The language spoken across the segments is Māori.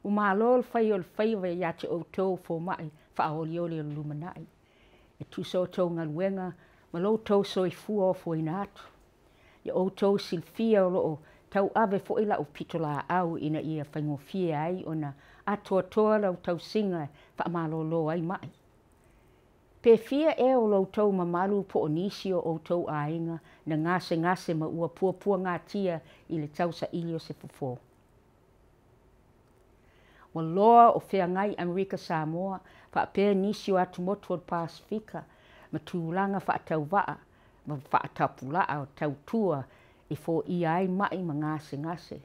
O malo fai o faiva ia te o tau fo mai whaoli o le lumanai. E tu so tau ngaluenga ma lo tau so I fua o fo ina atu. Ia o tau silfia o loo tau ave fo ila o pitola au ina ia whaingofia ai o na atoa toa lau tau singa wha malo lo ai mai. Pe fia e o lo tau mamalu po o nisi o tau ainga na ngase ma ua pua ngā tia I le tau sa ili o se fufo. Wa loa o whea ngai Amerika Samoa wha pēr nisi o atu motu o Pasifika ma tūlanga wha tau waa ma wha tapulaa o tau tua I fo I ai mai ma ngase.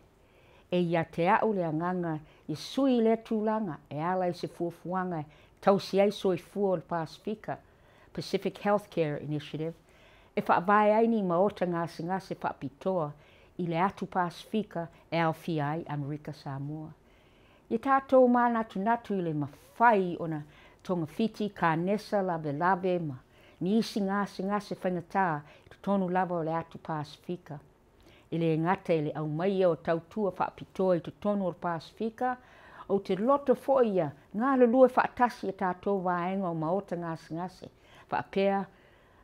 E ia te au le anganga I sui le tūlanga e ala I se fuafuanga tau si ai so I fua o Pasifika, Pacific Healthcare Initiative, e wha vai ai ni maota ngase wha pitoa I le atu Pasifika e au fi ai Amerika Samoa. I tātou mana natu I le mawhai o na tonga fiti ka nesa lave ma ni isi ngase whangatā I tonu lava o le atu Pasifika. I le ngata I le au mai o tautua whaapitoa I tonu o Pasifika o te loto foia ngā lulue whaatasi e tātou waenga o maota ngase whaapea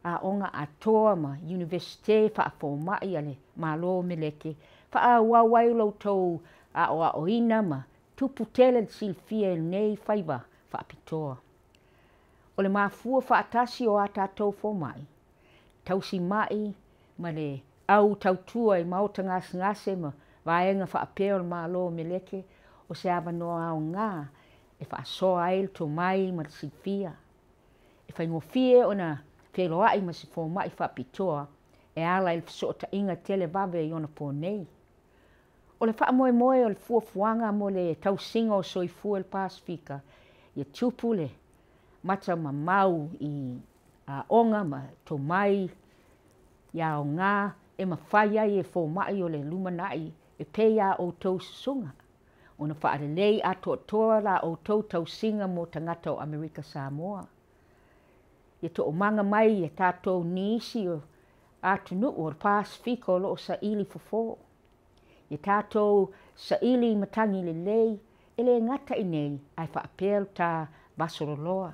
a onga atoa ma universite whaafomai ale malo meleke whaawawai lau tau a o ina ma tupu tele silfia nei whaiva whaapitoa. O le mafua whaatasi o a tātou fomai, tausi mai ma le au tautua I maota ngase ma waenga whaapea o le malo meleke o se awanoa au ngā e whaasoa ai to mai ma silfia. E whaingofie o na wheloai ma se fomai whaapitoa e ala I so inga tele vave I ona pōnei. O le whaamoe o le fuafuanga mo le tausinga o soifua le Pasifika, ia tupu le mata ma mau I a onga ma to mai ia o ngā e mawhai ai e fomai o le lumanai e peia o tau susunga. Ona whaalelei atoa la o tau singa mo tangata o Amerika Samoa. Ia to o manga mai e tātou nisi o atunu o Pasifika o loo sa ili fofo. Ia tātou sa ili matangi le lei, ele ngata I nei ai whaapel tā basoroloa.